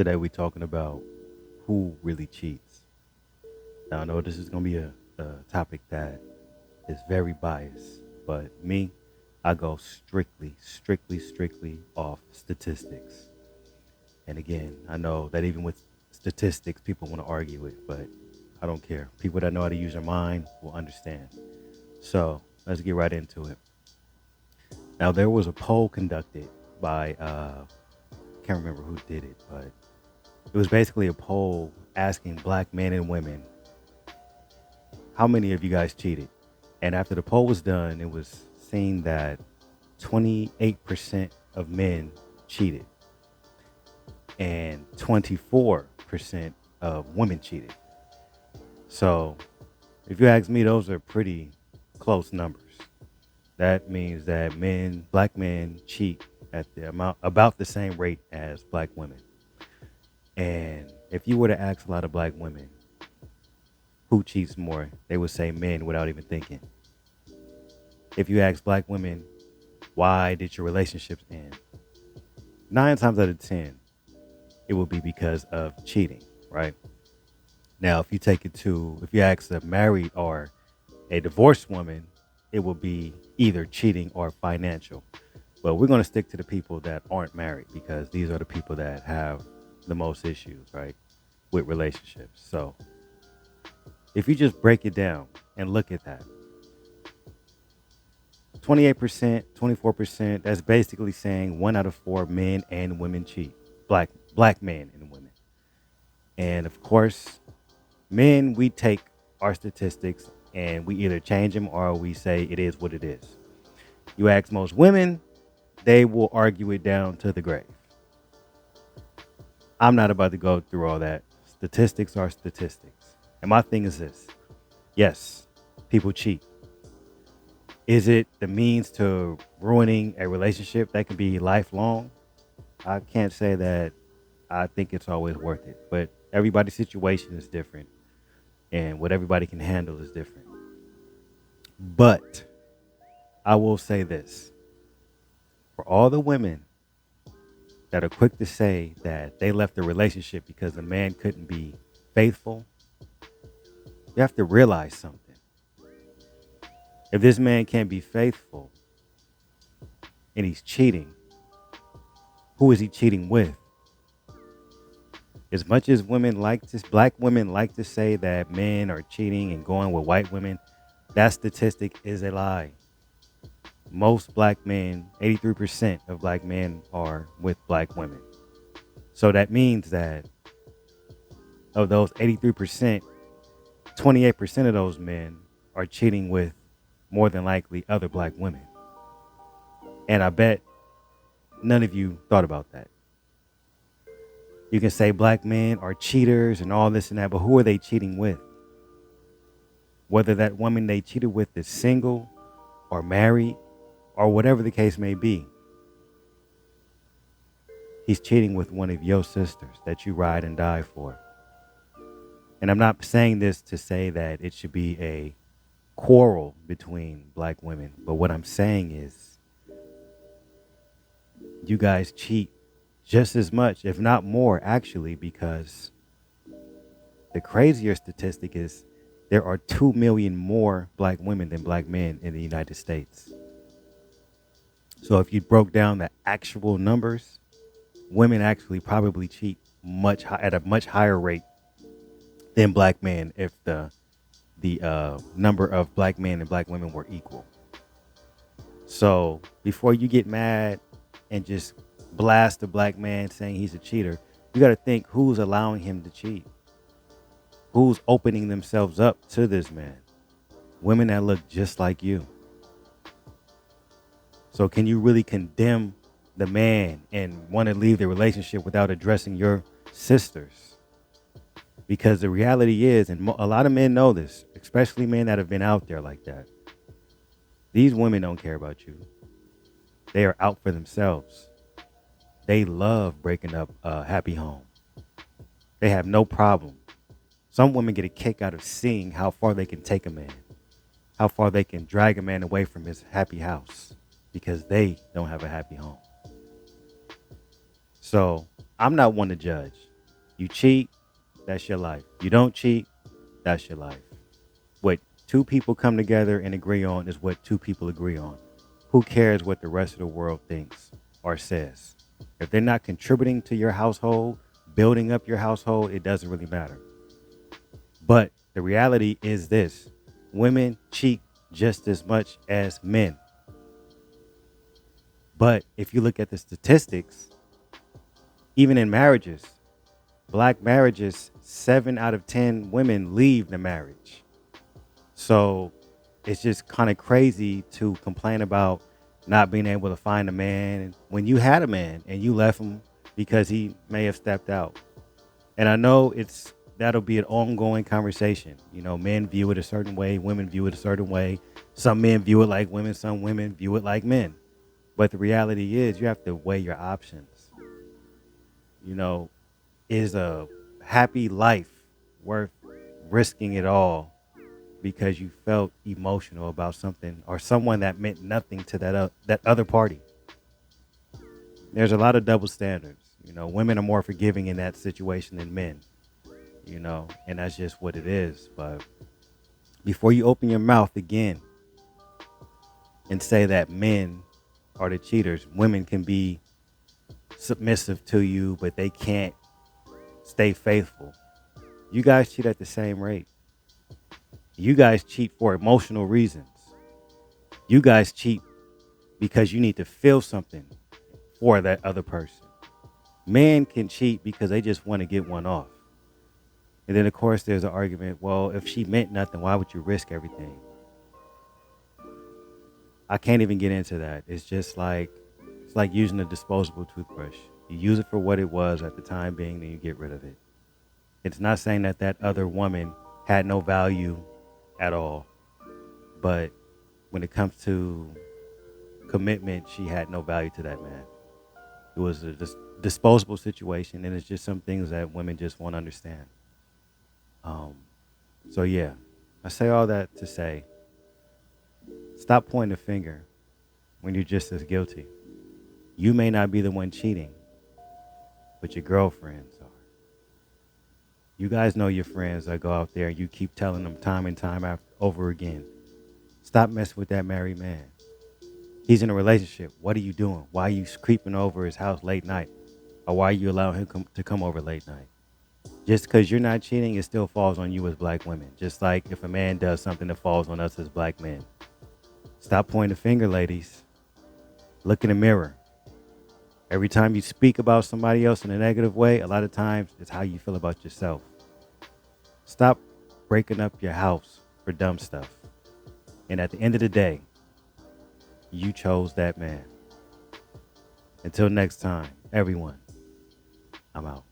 Today we're talking about who really cheats. Now I know this is gonna be a topic that is very biased, but me, I go strictly off statistics. And again, I know that even with statistics, people want to argue it, but I don't care. People that know how to use their mind will understand. So let's get right into it. Now there was a poll conducted by can't remember who did it, but it was basically a poll asking black men and women, how many of you guys cheated? And after the poll was done, it was seen that 28% of men cheated and 24% of women cheated. So if you ask me, those are pretty close numbers. That means that black men cheat at the amount about the same rate as black women. And if you were to ask a lot of black women who cheats more, they would say men without even thinking. If you ask black women, why did your relationships end? 9 times out of 10, it will be because of cheating, right? Now, if you ask a married or a divorced woman, it will be either cheating or financial. But we're going to stick to the people that aren't married because these are the people that have the most issues, right, with relationships. So if you just break it down and look at that, 28%, 24%, that's basically saying 1 out of 4 men and women cheat. Black men and women. And of course, men, we take our statistics and we either change them or we say it is what it is. You ask most women, they will argue it down to the grave. I'm not about to go through all that. Statistics are statistics. And my thing is this. Yes, people cheat. Is it the means to ruining a relationship that can be lifelong? I can't say that I think it's always worth it, but everybody's situation is different and what everybody can handle is different. But I will say this for all the women that are quick to say that they left the relationship because the man couldn't be faithful, you have to realize something. If this man can't be faithful and he's cheating, who is he cheating with? As much as black women like to say that men are cheating and going with white women, that statistic is a lie. Most black men, 83% of black men are with black women. So that means that of those 83%, 28% of those men are cheating with more than likely other black women. And I bet none of you thought about that. You can say black men are cheaters and all this and that, but who are they cheating with? Whether that woman they cheated with is single or married or whatever the case may be, he's cheating with one of your sisters that you ride and die for. And I'm not saying this to say that it should be a quarrel between black women, but what I'm saying is you guys cheat just as much, if not more, actually, because the crazier statistic is there are 2 million more black women than black men in the United States. So if you broke down the actual numbers, women actually probably cheat at a much higher rate than black men if the number of black men and black women were equal. So before you get mad and just blast a black man saying he's a cheater, you got to think who's allowing him to cheat. Who's opening themselves up to this man? Women that look just like you. So can you really condemn the man and want to leave the relationship without addressing your sisters? Because the reality is, and a lot of men know this, especially men that have been out there like that, these women don't care about you. They are out for themselves. They love breaking up a happy home. They have no problem. Some women get a kick out of seeing how far they can take a man, how far they can drag a man away from his happy house because they don't have a happy home. So I'm not one to judge. You cheat, that's your life. You don't cheat, that's your life. What two people come together and agree on is what two people agree on. Who cares what the rest of the world thinks or says? If they're not contributing to your household, building up your household, it doesn't really matter. But the reality is this: women cheat just as much as men. But if you look at the statistics, even in marriages, black marriages, 7 out of 10 women leave the marriage. So it's just kind of crazy to complain about not being able to find a man when you had a man and you left him because he may have stepped out. And I know that'll be an ongoing conversation. You know, men view it a certain way, women view it a certain way. Some men view it like women, some women view it like men. But the reality is you have to weigh your options. You know, is a happy life worth risking it all because you felt emotional about something or someone that meant nothing to that other party? There's a lot of double standards. You know, women are more forgiving in that situation than men, and that's just what it is. But before you open your mouth again and say that men are the cheaters, women can be submissive to you, but they can't stay faithful. You guys cheat at the same rate. You guys cheat for emotional reasons. You guys cheat because you need to feel something for that other person. Men can cheat because they just want to get one off. And then, of course, there's an argument. Well, if she meant nothing, why would you risk everything? I can't even get into that. It's like using a disposable toothbrush. You use it for what it was at the time being, then you get rid of it. It's not saying that other woman had no value at all. But when it comes to commitment, she had no value to that man. It was a disposable situation, and it's just some things that women just won't understand. So yeah, I say all that to say, stop pointing the finger when you're just as guilty. You may not be the one cheating, but your girlfriends are. You guys know your friends that go out there and you keep telling them time and time over again, stop messing with that married man. He's in a relationship. What are you doing? Why are you creeping over his house late night? Or why are you allowing him to come over late night? Just because you're not cheating, it still falls on you as black women. Just like if a man does something, that falls on us as black men. Stop pointing the finger, ladies. Look in the mirror. Every time you speak about somebody else in a negative way, a lot of times it's how you feel about yourself. Stop breaking up your house for dumb stuff. And at the end of the day, you chose that man. Until next time, everyone, I'm out.